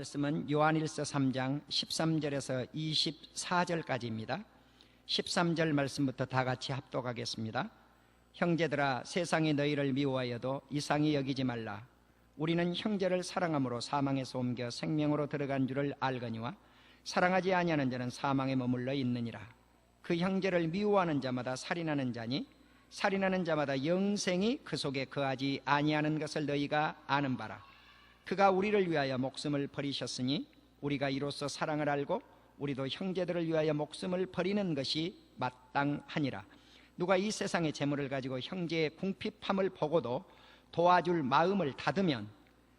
말씀은 요한일서 3장 13절에서 24절까지입니다. 13절 말씀부터 다 같이 합독하겠습니다. 형제들아, 세상이 너희를 미워하여도 이상히 여기지 말라. 우리는 형제를 사랑함으로 사망에서 옮겨 생명으로 들어간 줄을 알거니와 사랑하지 아니하는 자는 사망에 머물러 있느니라. 그 형제를 미워하는 자마다 살인하는 자니 살인하는 자마다 영생이 그 속에 거하지 아니하는 것을 너희가 아는 바라. 그가 우리를 위하여 목숨을 버리셨으니 우리가 이로써 사랑을 알고 우리도 형제들을 위하여 목숨을 버리는 것이 마땅하니라. 누가 이 세상의 재물을 가지고 형제의 궁핍함을 보고도 도와줄 마음을 닫으면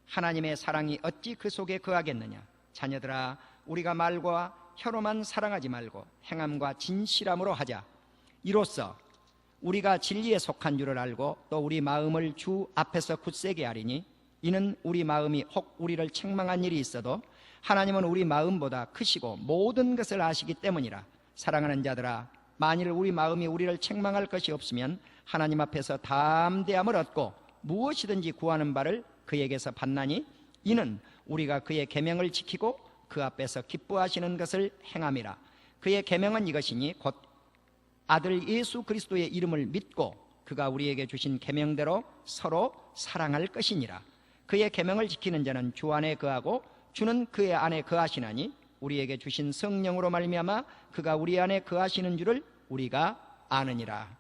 하나님의 사랑이 어찌 그 속에 거하겠느냐. 자녀들아, 우리가 말과 혀로만 사랑하지 말고 행함과 진실함으로 하자. 이로써 우리가 진리에 속한 줄을 알고 또 우리 마음을 주 앞에서 굳세게 하리니 이는 우리 마음이 혹 우리를 책망한 일이 있어도 하나님은 우리 마음보다 크시고 모든 것을 아시기 때문이라. 사랑하는 자들아, 만일 우리 마음이 우리를 책망할 것이 없으면 하나님 앞에서 담대함을 얻고 무엇이든지 구하는 바를 그에게서 받나니 이는 우리가 그의 계명을 지키고 그 앞에서 기뻐하시는 것을 행함이라. 그의 계명은 이것이니 곧 아들 예수 그리스도의 이름을 믿고 그가 우리에게 주신 계명대로 서로 사랑할 것이니라. 그의 계명을 지키는 자는 주 안에 거하고 주는 그의 안에 거하시나니 우리에게 주신 성령으로 말미암아 그가 우리 안에 거하시는 줄을 우리가 아느니라.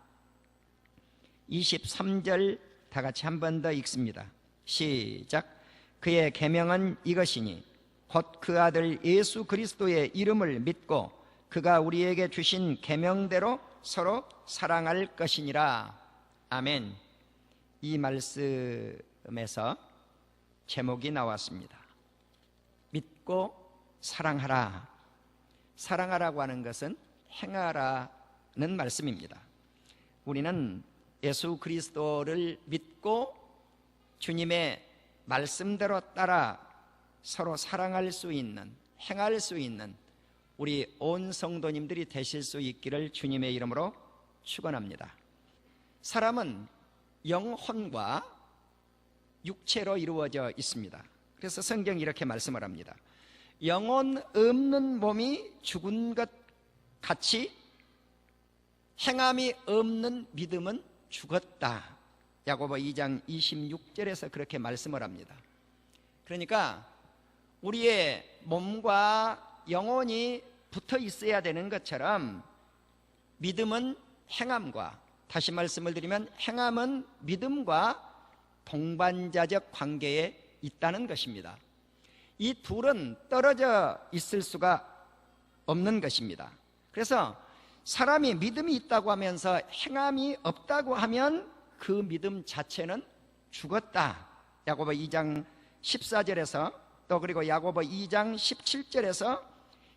23절 다 같이 한 번 더 읽습니다. 시작. 그의 계명은 이것이니 곧 그 아들 예수 그리스도의 이름을 믿고 그가 우리에게 주신 계명대로 서로 사랑할 것이니라. 아멘. 이 말씀에서 제목이 나왔습니다. 믿고 사랑하라. 사랑하라고 하는 것은 행하라는 말씀입니다. 우리는 예수 그리스도를 믿고 주님의 말씀대로 따라 서로 사랑할 수 있는, 행할 수 있는 우리 온 성도님들이 되실 수 있기를 주님의 이름으로 축원합니다. 사람은 영혼과 육체로 이루어져 있습니다. 그래서 성경이 이렇게 말씀을 합니다. 영혼 없는 몸이 죽은 것 같이 행함이 없는 믿음은 죽었다. 야고보 2장 26절에서 그렇게 말씀을 합니다. 그러니까 우리의 몸과 영혼이 붙어 있어야 되는 것처럼 믿음은 행함과, 다시 말씀을 드리면 행함은 믿음과 동반자적 관계에 있다는 것입니다. 이 둘은 떨어져 있을 수가 없는 것입니다. 그래서 사람이 믿음이 있다고 하면서 행함이 없다고 하면 그 믿음 자체는 죽었다. 야고보 2장 14절에서 또 그리고 야고보 2장 17절에서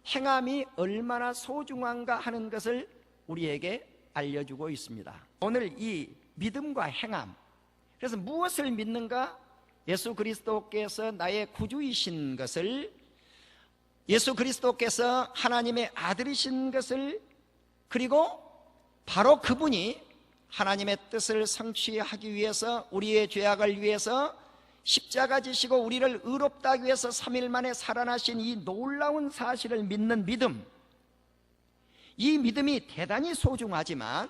행함이 얼마나 소중한가 하는 것을 우리에게 알려주고 있습니다. 오늘 이 믿음과 행함, 그래서 무엇을 믿는가? 예수 그리스도께서 나의 구주이신 것을, 예수 그리스도께서 하나님의 아들이신 것을, 그리고 바로 그분이 하나님의 뜻을 성취하기 위해서 우리의 죄악을 위해서 십자가 지시고 우리를 의롭다 하기 위해서 3일 만에 살아나신 이 놀라운 사실을 믿는 믿음, 이 믿음이 대단히 소중하지만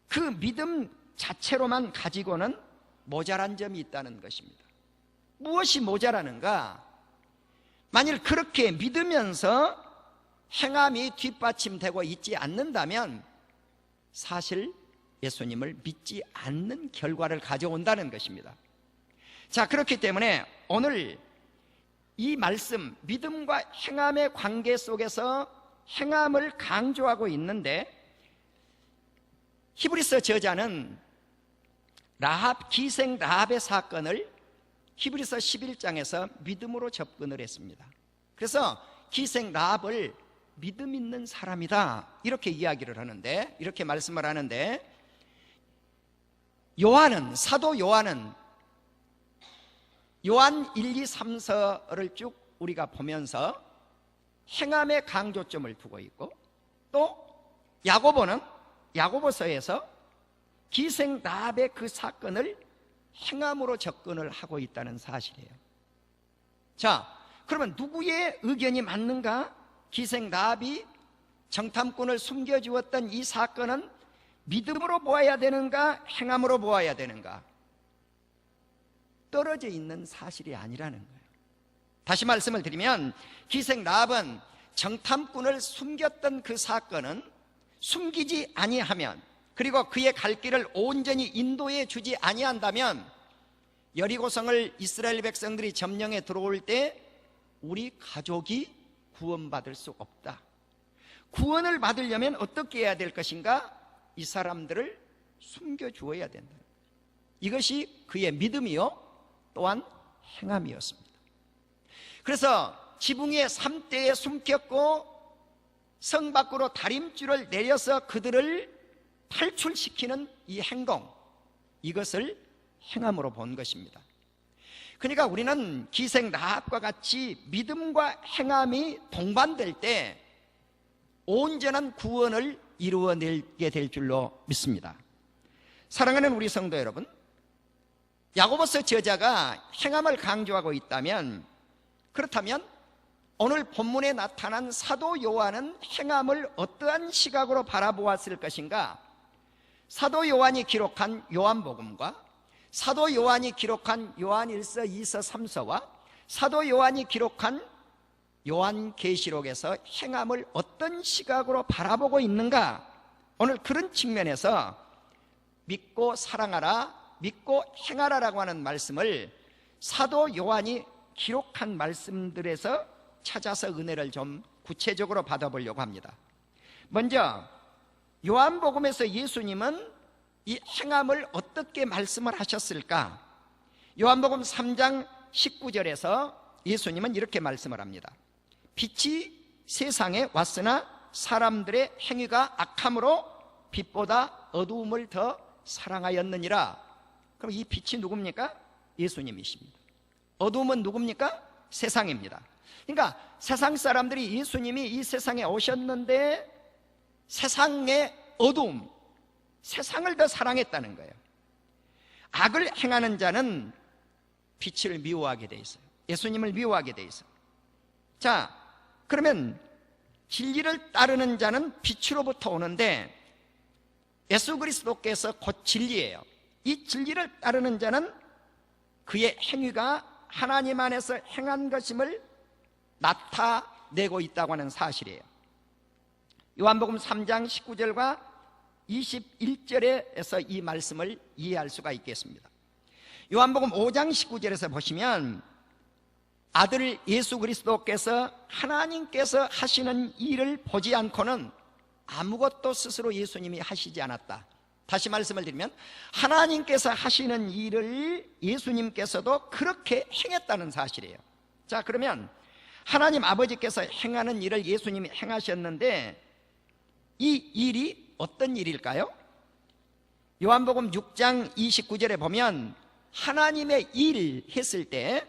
그 믿음 자체로만 가지고는 모자란 점이 있다는 것입니다. 무엇이 모자라는가? 만일 그렇게 믿으면서 행함이 뒷받침되고 있지 않는다면 사실 예수님을 믿지 않는 결과를 가져온다는 것입니다. 자, 그렇기 때문에 오늘 이 말씀, 믿음과 행함의 관계 속에서 행함을 강조하고 있는데, 히브리서 저자는 기생 라합의 사건을 히브리서 11장에서 믿음으로 접근을 했습니다. 그래서 기생 라합을 믿음 있는 사람이다 이렇게 이야기를 하는데, 이렇게 말씀을 하는데, 사도 요한은 요한 1, 2, 3서를 쭉 우리가 보면서 행함의 강조점을 두고 있고, 또 야고보는 야고보서에서 기생 라합의 그 사건을 행함으로 접근을 하고 있다는 사실이에요. 자, 그러면 누구의 의견이 맞는가? 기생 라합이 정탐꾼을 숨겨주었던 이 사건은 믿음으로 보아야 되는가? 행함으로 보아야 되는가? 떨어져 있는 사실이 아니라는 거예요. 다시 말씀을 드리면 기생 라합은 정탐꾼을 숨겼던 그 사건은 숨기지 아니하면, 그리고 그의 갈 길을 온전히 인도해 주지 아니한다면 여리고성을 이스라엘 백성들이 점령해 들어올 때 우리 가족이 구원받을 수 없다. 구원을 받으려면 어떻게 해야 될 것인가? 이 사람들을 숨겨주어야 된다. 이것이 그의 믿음이요 또한 행함이었습니다. 그래서 지붕 위에 3대에 숨겼고 성 밖으로 다림줄을 내려서 그들을 탈출시키는 이 행동, 이것을 행함으로 본 것입니다. 그러니까 우리는 기생 라합과 같이 믿음과 행함이 동반될 때 온전한 구원을 이루어내게 될 줄로 믿습니다. 사랑하는 우리 성도 여러분, 야고보서 저자가 행함을 강조하고 있다면, 그렇다면 오늘 본문에 나타난 사도 요한은 행함을 어떠한 시각으로 바라보았을 것인가? 사도 요한이 기록한 요한복음과 사도 요한이 기록한 요한 1서, 2서, 3서와 사도 요한이 기록한 요한계시록에서 행함을 어떤 시각으로 바라보고 있는가? 오늘 그런 측면에서 믿고 사랑하라, 믿고 행하라라고 하는 말씀을 사도 요한이 기록한 말씀들에서 찾아서 은혜를 좀 구체적으로 받아보려고 합니다. 먼저 요한복음에서 예수님은 이 행함을 어떻게 말씀을 하셨을까? 요한복음 3장 19절에서 예수님은 이렇게 말씀을 합니다. 빛이 세상에 왔으나 사람들의 행위가 악함으로 빛보다 어두움을 더 사랑하였느니라. 그럼 이 빛이 누굽니까? 예수님이십니다. 어두움은 누굽니까? 세상입니다. 그러니까 세상 사람들이 예수님이 이 세상에 오셨는데 세상의 어두움, 세상을 더 사랑했다는 거예요. 악을 행하는 자는 빛을 미워하게 돼 있어요. 예수님을 미워하게 돼 있어요. 자, 그러면 진리를 따르는 자는 빛으로부터 오는데 예수 그리스도께서 곧 진리예요. 이 진리를 따르는 자는 그의 행위가 하나님 안에서 행한 것임을 나타내고 있다고 하는 사실이에요. 요한복음 3장 19절과 21절에서 이 말씀을 이해할 수가 있겠습니다. 요한복음 5장 19절에서 보시면 아들 예수 그리스도께서 하나님께서 하시는 일을 보지 않고는 아무것도 스스로 예수님이 하시지 않았다. 다시 말씀을 드리면 하나님께서 하시는 일을 예수님께서도 그렇게 행했다는 사실이에요. 자, 그러면 하나님 아버지께서 행하는 일을 예수님이 행하셨는데 이 일이 어떤 일일까요? 요한복음 6장 29절에 보면 하나님의 일 했을 때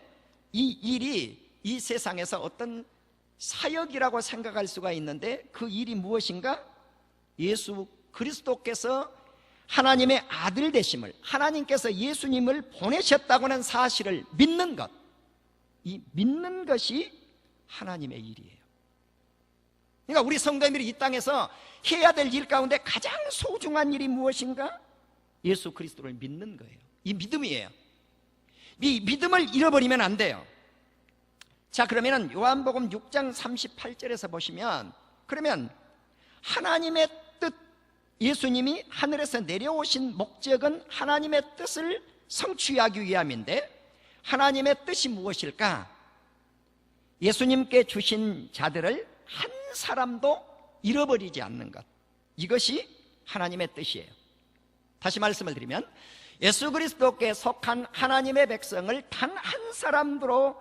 이 일이 이 세상에서 어떤 사역이라고 생각할 수가 있는데 그 일이 무엇인가? 예수 그리스도께서 하나님의 아들 되심을, 하나님께서 예수님을 보내셨다고 하는 사실을 믿는 것, 이 믿는 것이 하나님의 일이에요. 그러니까 우리 성도님들이 이 땅에서 해야 될 일 가운데 가장 소중한 일이 무엇인가? 예수 그리스도를 믿는 거예요. 이 믿음이에요. 이 믿음을 잃어버리면 안 돼요. 자, 그러면 요한복음 6장 38절에서 보시면, 그러면 하나님의 뜻, 예수님이 하늘에서 내려오신 목적은 하나님의 뜻을 성취하기 위함인데 하나님의 뜻이 무엇일까? 예수님께 주신 자들을 한 사람도 잃어버리지 않는 것, 이것이 하나님의 뜻이에요. 다시 말씀을 드리면 예수 그리스도께 속한 하나님의 백성을 단 한 사람도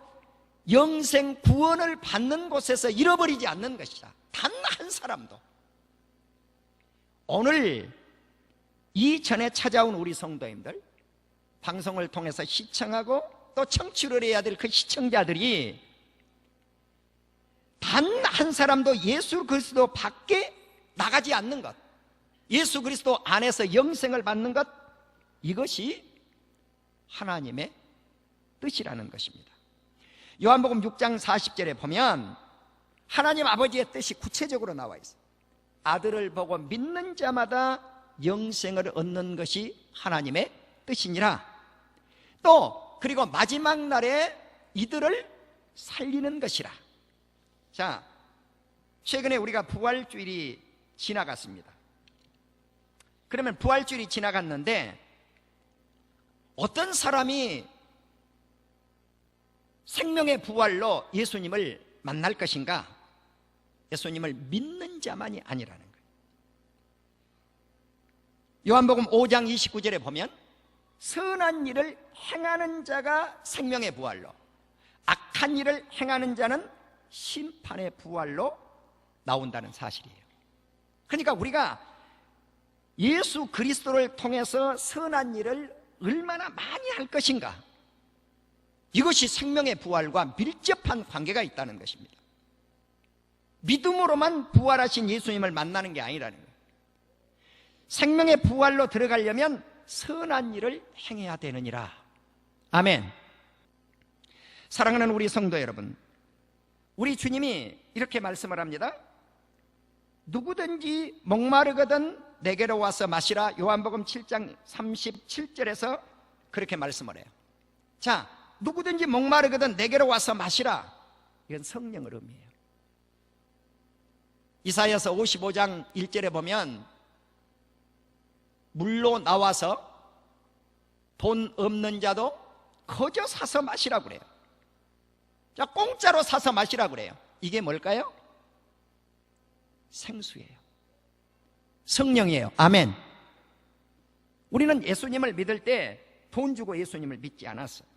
영생 구원을 받는 곳에서 잃어버리지 않는 것이다. 단 한 사람도. 오늘 이전에 찾아온 우리 성도님들, 방송을 통해서 시청하고 또 청취를 해야 될 그 시청자들이 단 한 사람도 예수 그리스도 밖에 나가지 않는 것, 예수 그리스도 안에서 영생을 받는 것, 이것이 하나님의 뜻이라는 것입니다. 요한복음 6장 40절에 보면 하나님 아버지의 뜻이 구체적으로 나와 있어요. 아들을 보고 믿는 자마다 영생을 얻는 것이 하나님의 뜻이니라. 또 그리고 마지막 날에 이들을 살리는 것이라. 자, 최근에 우리가 부활주일이 지나갔습니다. 그러면 부활주일이 지나갔는데 어떤 사람이 생명의 부활로 예수님을 만날 것인가? 예수님을 믿는 자만이 아니라는 거예요. 요한복음 5장 29절에 보면 선한 일을 행하는 자가 생명의 부활로, 악한 일을 행하는 자는 심판의 부활로 나온다는 사실이에요. 그러니까 우리가 예수 그리스도를 통해서 선한 일을 얼마나 많이 할 것인가, 이것이 생명의 부활과 밀접한 관계가 있다는 것입니다. 믿음으로만 부활하신 예수님을 만나는 게 아니라는 거예요. 생명의 부활로 들어가려면 선한 일을 행해야 되느니라. 아멘. 사랑하는 우리 성도 여러분, 우리 주님이 이렇게 말씀을 합니다. 누구든지 목마르거든 내게로 와서 마시라. 요한복음 7장 37절에서 그렇게 말씀을 해요. 자, 누구든지 목마르거든 내게로 와서 마시라. 이건 성령을 의미해요. 이사야서 55장 1절에 보면 물로 나와서 돈 없는 자도 거저 사서 마시라고 그래요. 자, 공짜로 사서 마시라고 그래요. 이게 뭘까요? 생수예요. 성령이에요. 아멘. 우리는 예수님을 믿을 때 돈 주고 예수님을 믿지 않았어요.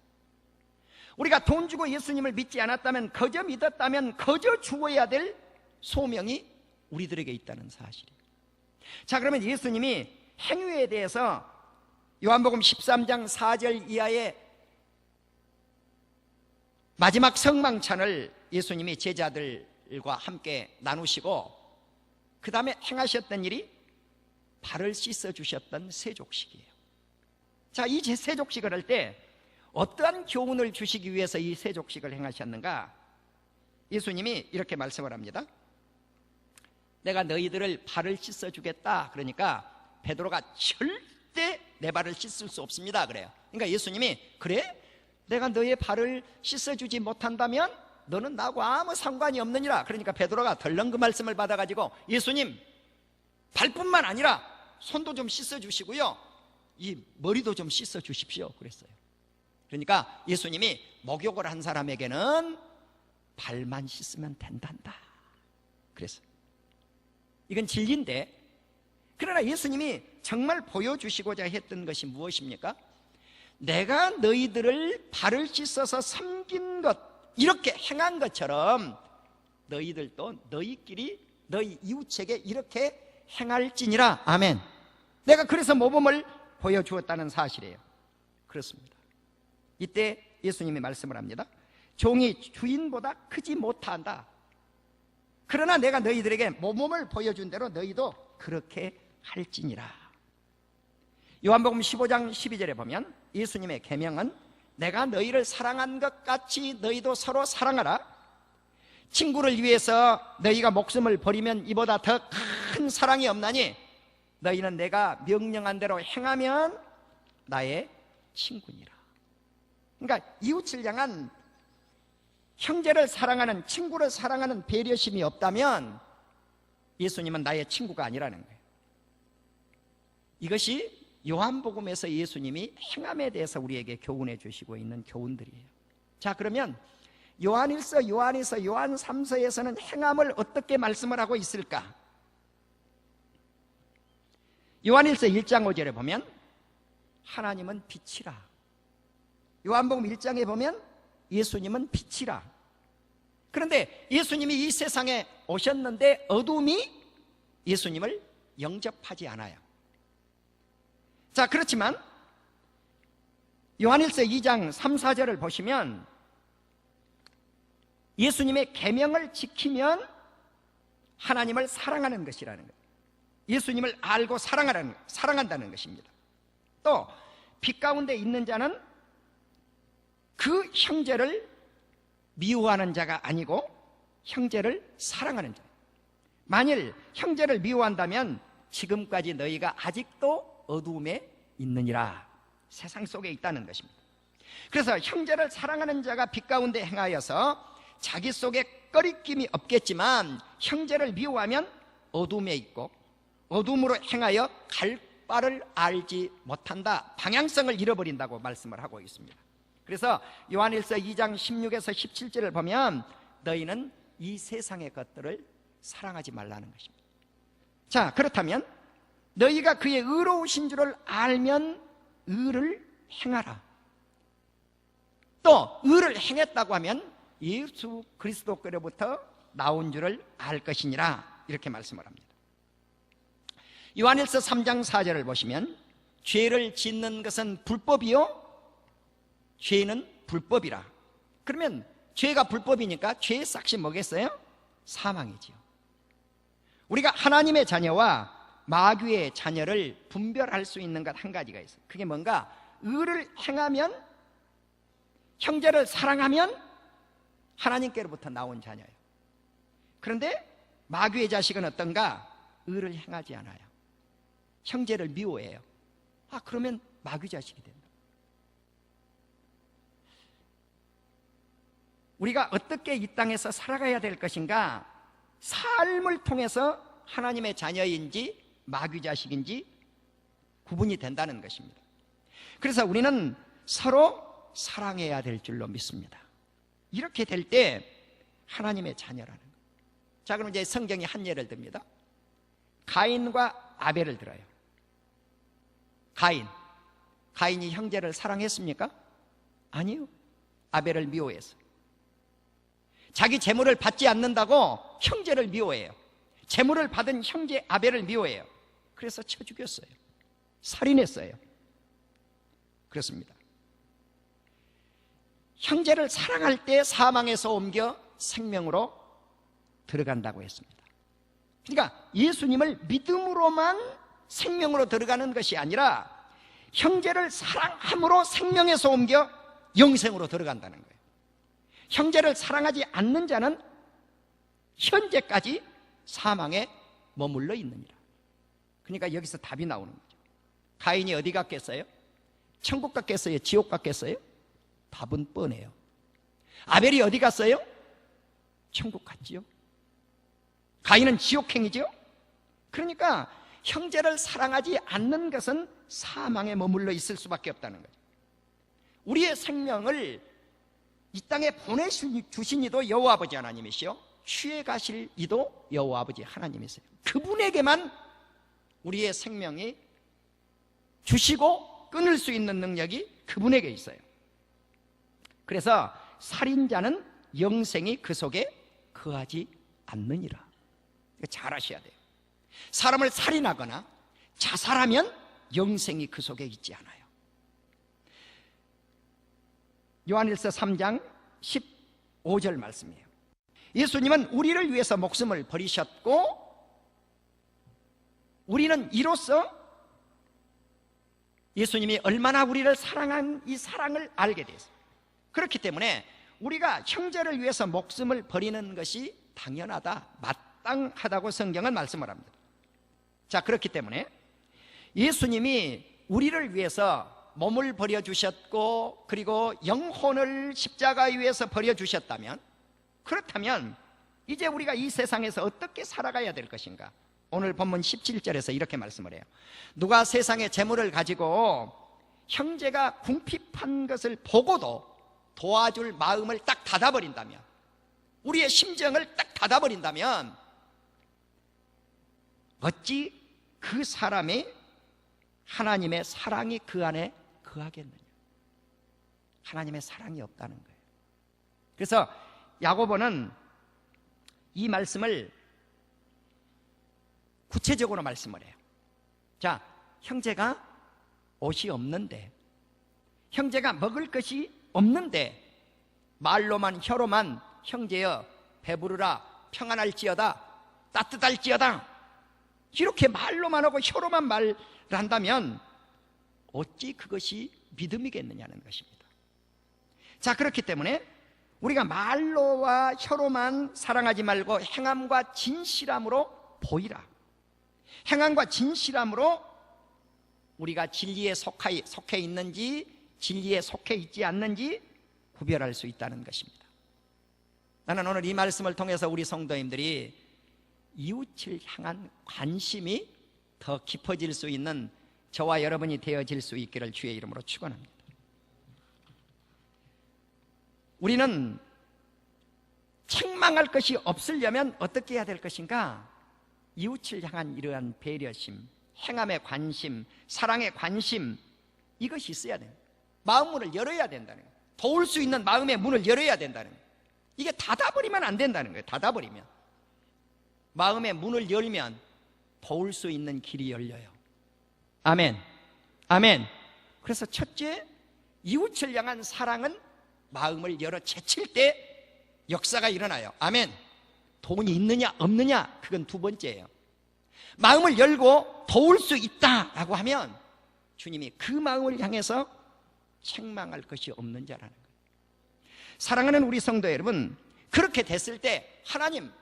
우리가 돈 주고 예수님을 믿지 않았다면, 거저 믿었다면 거저 주어야 될 소명이 우리들에게 있다는 사실이에요. 자, 그러면 예수님이 행위에 대해서 요한복음 13장 4절 이하의 마지막 성망찬을 예수님이 제자들과 함께 나누시고 그 다음에 행하셨던 일이 발을 씻어주셨던 세족식이에요. 자, 이 세족식을 할 때 어떠한 교훈을 주시기 위해서 이 세족식을 행하셨는가? 예수님이 이렇게 말씀을 합니다. 내가 너희들을 발을 씻어주겠다. 그러니까 베드로가 절대 내 발을 씻을 수 없습니다 그래요. 그러니까 예수님이, 그래? 내가 너의 발을 씻어주지 못한다면 너는 나하고 아무 상관이 없느니라. 그러니까 베드로가 덜렁 그 말씀을 받아가지고, 예수님, 발뿐만 아니라 손도 좀 씻어주시고요, 이 머리도 좀 씻어주십시오 그랬어요. 그러니까 예수님이 목욕을 한 사람에게는 발만 씻으면 된단다 그랬어요. 이건 진리인데, 그러나 예수님이 정말 보여주시고자 했던 것이 무엇입니까? 내가 너희들을 발을 씻어서 섬긴 것, 이렇게 행한 것처럼 너희들도 너희끼리 너희 이웃에게 이렇게 행할지니라. 아멘. 내가 그래서 모범을 보여주었다는 사실이에요. 그렇습니다. 이때 예수님이 말씀을 합니다. 종이 주인보다 크지 못한다. 그러나 내가 너희들에게 모범을 보여준 대로 너희도 그렇게 할지니라. 요한복음 15장 12절에 보면 예수님의 계명은 내가 너희를 사랑한 것 같이 너희도 서로 사랑하라. 친구를 위해서 너희가 목숨을 버리면 이보다 더 큰 사랑이 없나니 너희는 내가 명령한 대로 행하면 나의 친구니라. 그러니까 이웃을 향한, 형제를 사랑하는, 친구를 사랑하는 배려심이 없다면 예수님은 나의 친구가 아니라는 거예요. 이것이 요한복음에서 예수님이 행함에 대해서 우리에게 교훈해 주시고 있는 교훈들이에요. 자, 그러면 요한일서, 요한에서, 요한 3서에서는 행함을 어떻게 말씀을 하고 있을까? 요한일서 1장 5절에 보면 하나님은 빛이라. 요한복음 1장에 보면 예수님은 빛이라. 그런데 예수님이 이 세상에 오셨는데 어둠이 예수님을 영접하지 않아요. 자, 그렇지만 요한일서 2장 3, 4절을 보시면 예수님의 계명을 지키면 하나님을 사랑하는 것이라는 거예요. 예수님을 알고 사랑한다는 것입니다. 또 빛 가운데 있는 자는 그 형제를 미워하는 자가 아니고 형제를 사랑하는 자. 만일 형제를 미워한다면 지금까지 너희가 아직도 어두움에 있느니라. 세상 속에 있다는 것입니다. 그래서 형제를 사랑하는 자가 빛 가운데 행하여서 자기 속에 꺼리낌이 없겠지만 형제를 미워하면 어둠에 있고 어둠으로 행하여 갈 바를 알지 못한다. 방향성을 잃어버린다고 말씀을 하고 있습니다. 그래서 요한일서 2장 16에서 17절을 보면 너희는 이 세상의 것들을 사랑하지 말라는 것입니다. 자, 그렇다면 너희가 그의 의로우신 줄을 알면 의를 행하라. 또 의를 행했다고 하면 예수 그리스도께로부터 나온 줄을 알 것이니라. 이렇게 말씀을 합니다. 요한일서 3장 4절을 보시면 죄를 짓는 것은 불법이요 죄는 불법이라. 그러면 죄가 불법이니까 죄의 싹이 뭐겠어요? 사망이지요. 우리가 하나님의 자녀와 마귀의 자녀를 분별할 수 있는 것 한 가지가 있어요. 그게 뭔가 의를 행하면, 형제를 사랑하면 하나님께로부터 나온 자녀예요. 그런데 마귀의 자식은 어떤가? 의를 행하지 않아요. 형제를 미워해요. 그러면 마귀 자식이 된다. 우리가 어떻게 이 땅에서 살아가야 될 것인가? 삶을 통해서 하나님의 자녀인지 마귀 자식인지 구분이 된다는 것입니다. 그래서 우리는 서로 사랑해야 될 줄로 믿습니다. 이렇게 될 때 하나님의 자녀라는 거예요. 자, 그럼 이제 성경이 한 예를 듭니다. 가인과 아벨을 들어요. 가인이 형제를 사랑했습니까? 아니요. 아벨을 미워했어요. 자기 재물을 받지 않는다고 형제를 미워해요. 재물을 받은 형제 아벨을 미워해요. 그래서 쳐 죽였어요. 살인했어요. 그렇습니다. 형제를 사랑할 때 사망에서 옮겨 생명으로 들어간다고 했습니다. 그러니까 예수님을 믿음으로만 생명으로 들어가는 것이 아니라 형제를 사랑함으로 생명에서 옮겨 영생으로 들어간다는 거예요. 형제를 사랑하지 않는 자는 현재까지 사망에 머물러 있느니라. 그러니까 여기서 답이 나오는 거죠. 가인이 어디 갔겠어요? 천국 갔겠어요? 지옥 갔겠어요? 답은 뻔해요. 아벨이 어디 갔어요? 천국 갔지요. 가인은 지옥행이죠. 그러니까 형제를 사랑하지 않는 것은 사망에 머물러 있을 수밖에 없다는 거죠. 우리의 생명을 이 땅에 보내주신 이도 여호와 아버지 하나님이시요 취해 가실 이도 여호와 아버지 하나님이세요. 그분에게만 우리의 생명이 주시고 끊을 수 있는 능력이 그분에게 있어요. 그래서 살인자는 영생이 그 속에 거하지 않느니라. 이거 잘 아셔야 돼요. 사람을 살인하거나 자살하면 영생이 그 속에 있지 않아요. 요한일서 3장 15절 말씀이에요. 예수님은 우리를 위해서 목숨을 버리셨고 우리는 이로써 예수님이 얼마나 우리를 사랑한 이 사랑을 알게 됐어요. 그렇기 때문에 우리가 형제를 위해서 목숨을 버리는 것이 당연하다, 마땅하다고 성경은 말씀을 합니다. 자, 그렇기 때문에 예수님이 우리를 위해서 몸을 버려주셨고 그리고 영혼을 십자가 위에서 버려주셨다면, 그렇다면 이제 우리가 이 세상에서 어떻게 살아가야 될 것인가? 오늘 본문 17절에서 이렇게 말씀을 해요. 누가 세상의 재물을 가지고 형제가 궁핍한 것을 보고도 도와줄 마음을 딱 닫아버린다면, 우리의 심정을 딱 닫아버린다면 어찌 그 사람이 하나님의 사랑이 그 안에 거하겠느냐? 하나님의 사랑이 없다는 거예요. 그래서 야고보는 이 말씀을 구체적으로 말씀을 해요. 자, 형제가 옷이 없는데, 형제가 먹을 것이 없는데 말로만 혀로만 형제여 배부르라 평안할지어다 따뜻할지어다 이렇게 말로만 하고 혀로만 말한다면 어찌 그것이 믿음이겠느냐는 것입니다. 자, 그렇기 때문에 우리가 말로와 혀로만 사랑하지 말고 행함과 진실함으로 보이라. 행함과 진실함으로 우리가 진리에 속해 있는지 진리에 속해 있지 않는지 구별할 수 있다는 것입니다. 나는 오늘 이 말씀을 통해서 우리 성도님들이 이웃을 향한 관심이 더 깊어질 수 있는 저와 여러분이 되어질 수 있기를 주의 이름으로 축원합니다. 우리는 책망할 것이 없으려면 어떻게 해야 될 것인가? 이웃을 향한 이러한 배려심, 행함의 관심, 사랑의 관심, 이것이 있어야 돼요. 마음 문을 열어야 된다는 거예요. 도울 수 있는 마음의 문을 열어야 된다는 거예요. 이게 닫아버리면 안 된다는 거예요. 닫아버리면, 마음의 문을 열면 도울 수 있는 길이 열려요. 아멘, 아멘. 그래서 첫째, 이웃을 향한 사랑은 마음을 열어 제칠 때 역사가 일어나요. 아멘. 돈이 있느냐 없느냐 그건 두 번째예요. 마음을 열고 도울 수 있다라고 하면 주님이 그 마음을 향해서 책망할 것이 없는 자라는 거예요. 사랑하는 우리 성도 여러분, 그렇게 됐을 때 하나님,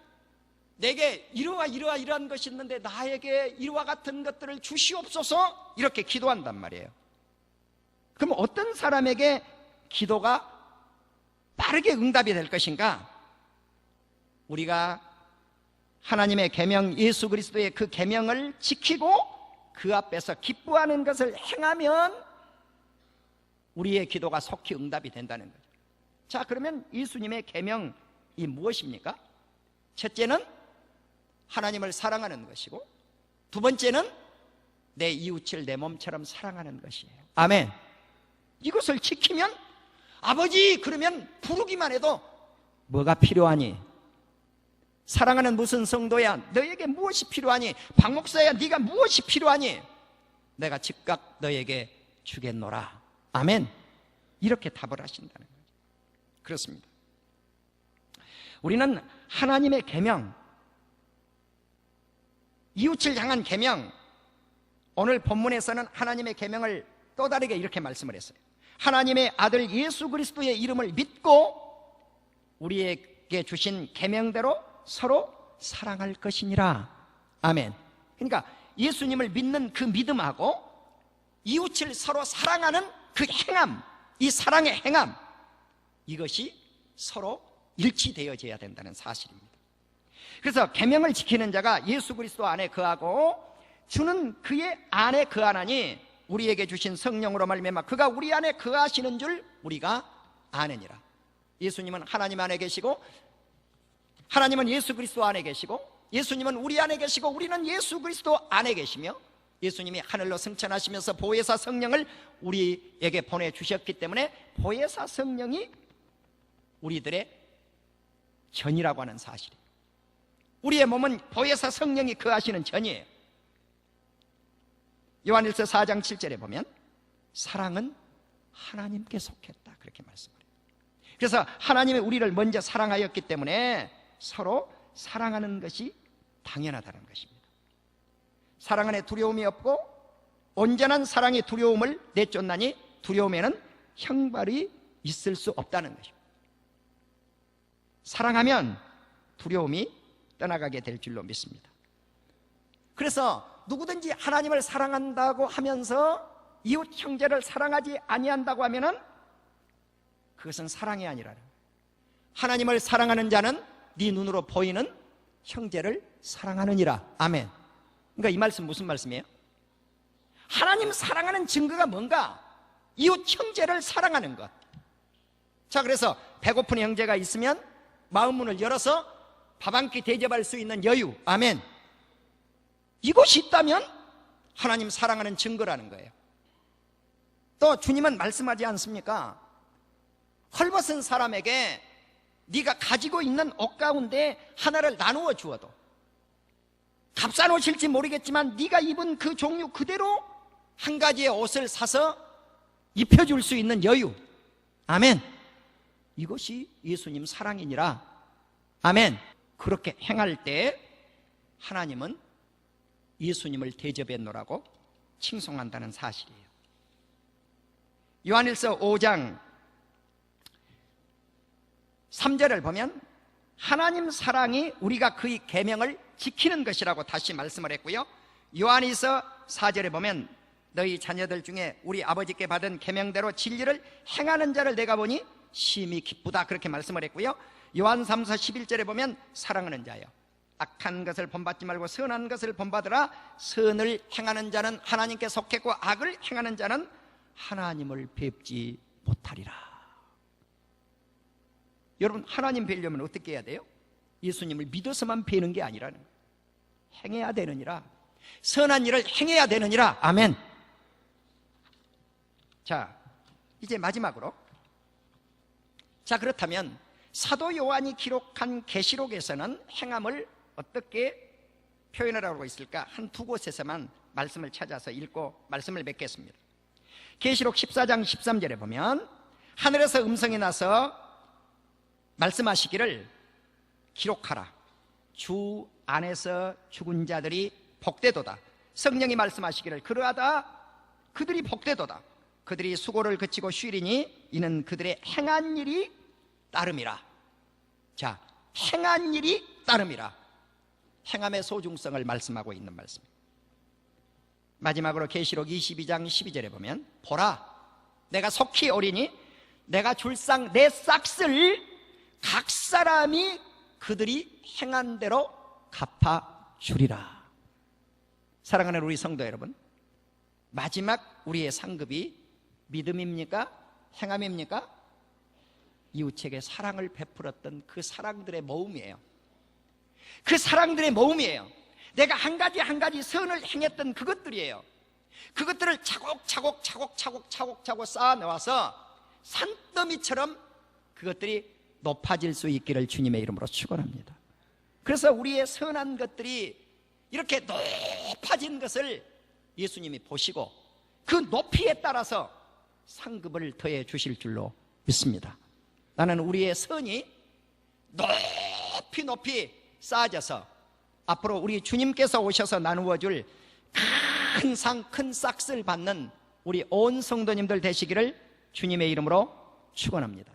내게 이러한 것이 있는데 나에게 이와 같은 것들을 주시옵소서, 이렇게 기도한단 말이에요. 그럼 어떤 사람에게 기도가 빠르게 응답이 될 것인가? 우리가 하나님의 계명, 예수 그리스도의 그 계명을 지키고 그 앞에서 기뻐하는 것을 행하면 우리의 기도가 속히 응답이 된다는 거죠. 자, 그러면 예수님의 계명이 무엇입니까? 첫째는 하나님을 사랑하는 것이고, 두 번째는 내 이웃을 내 몸처럼 사랑하는 것이에요. 아멘. 이것을 지키면 아버지, 그러면 부르기만 해도 뭐가 필요하니? 사랑하는 무슨 성도야, 너에게 무엇이 필요하니? 박 목사야, 네가 무엇이 필요하니? 내가 즉각 너에게 주겠노라. 아멘. 이렇게 답을 하신다는 거죠. 그렇습니다. 우리는 하나님의 계명, 이웃을 향한 계명, 오늘 본문에서는 하나님의 계명을 또 다르게 이렇게 말씀을 했어요. 하나님의 아들 예수 그리스도의 이름을 믿고 우리에게 주신 계명대로 서로 사랑할 것이니라. 아멘. 그러니까 예수님을 믿는 그 믿음하고 이웃을 서로 사랑하는 그 행함, 이 사랑의 행함, 이것이 서로 일치되어져야 된다는 사실입니다. 그래서 계명을 지키는 자가 예수 그리스도 안에 거하고 주는 그의 안에 거하나니 우리에게 주신 성령으로 말미암아 그가 우리 안에 거하시는 줄 우리가 아느니라. 예수님은 하나님 안에 계시고, 하나님은 예수 그리스도 안에 계시고, 예수님은 우리 안에 계시고, 우리는 예수 그리스도 안에 계시며, 예수님이 하늘로 승천하시면서 보혜사 성령을 우리에게 보내주셨기 때문에 보혜사 성령이 우리들의 전이라고 하는 사실이에요. 우리의 몸은 보혜사 성령이 거하시는 전이에요. 요한일서 4장 7절에 보면 사랑은 하나님께 속했다, 그렇게 말씀을 해요. 그래서 하나님이 우리를 먼저 사랑하였기 때문에 서로 사랑하는 것이 당연하다는 것입니다. 사랑 안에 두려움이 없고 온전한 사랑이 두려움을 내쫓나니 두려움에는 형벌이 있을 수 없다는 것입니다. 사랑하면 두려움이 떠나가게 될 줄로 믿습니다. 그래서 누구든지 하나님을 사랑한다고 하면서 이웃 형제를 사랑하지 아니한다고 하면은 그것은 사랑이 아니라, 하나님을 사랑하는 자는 네 눈으로 보이는 형제를 사랑하느니라. 아멘. 그러니까 이 말씀 무슨 말씀이에요? 하나님 사랑하는 증거가 뭔가? 이웃 형제를 사랑하는 것. 자, 그래서 배고픈 형제가 있으면 마음 문을 열어서 밥 한 끼 대접할 수 있는 여유. 아멘. 이것이 있다면 하나님 사랑하는 증거라는 거예요. 또 주님은 말씀하지 않습니까? 헐벗은 사람에게 네가 가지고 있는 옷 가운데 하나를 나누어 주어도, 값싼 옷일지 모르겠지만 네가 입은 그 종류 그대로 한 가지의 옷을 사서 입혀줄 수 있는 여유. 아멘. 이것이 예수님 사랑이니라. 아멘. 그렇게 행할 때 하나님은 예수님을 대접했노라고 칭송한다는 사실이에요. 요한일서 5장 3절을 보면 하나님 사랑이 우리가 그의 계명을 지키는 것이라고 다시 말씀을 했고요. 요한일서 4절에 보면 너희 자녀들 중에 우리 아버지께 받은 계명대로 진리를 행하는 자를 내가 보니 심히 기쁘다, 그렇게 말씀을 했고요. 요한 3서 11절에 보면 사랑하는 자여 악한 것을 본받지 말고 선한 것을 본받으라. 선을 행하는 자는 하나님께 속했고 악을 행하는 자는 하나님을 뵙지 못하리라. 여러분, 하나님 뵈려면 어떻게 해야 돼요? 예수님을 믿어서만 뵈는 게 아니라는 거예요. 행해야 되느니라. 선한 일을 행해야 되느니라. 아멘. 자, 이제 마지막으로, 자, 그렇다면 사도 요한이 기록한 계시록에서는 행함을 어떻게 표현을 하고 있을까? 한 두 곳에서만 말씀을 찾아서 읽고 말씀을 맺겠습니다. 계시록 14장 13절에 보면 하늘에서 음성이 나서 말씀하시기를 기록하라. 주 안에서 죽은 자들이 복되도다. 성령이 말씀하시기를 그러하다. 그들이 복되도다. 그들이 수고를 그치고 쉬리니 이는 그들의 행한 일이 따름이라. 자, 행한 일이 따름이라. 행함의 소중성을 말씀하고 있는 말씀. 마지막으로 계시록 22장 12절에 보면 보라, 내가 속히 오리니 내가 줄상 내 싹을 각 사람이 그들이 행한 대로 갚아주리라. 사랑하는 우리 성도 여러분, 마지막 우리의 상급이 믿음입니까? 행함입니까? 이웃에게 사랑을 베풀었던 그 사랑들의 모음이에요. 그 사랑들의 모음이에요. 내가 한 가지 선을 행했던 그것들이에요. 그것들을 차곡차곡 쌓아 놓아서 산더미처럼 그것들이 높아질 수 있기를 주님의 이름으로 축원합니다. 그래서 우리의 선한 것들이 이렇게 높아진 것을 예수님이 보시고 그 높이에 따라서 상급을 더해 주실 줄로 믿습니다. 나는 우리의 선이 높이 쌓아져서 앞으로 우리 주님께서 오셔서 나누어 줄 큰 상, 큰 싹을 받는 우리 온 성도님들 되시기를 주님의 이름으로 축원합니다.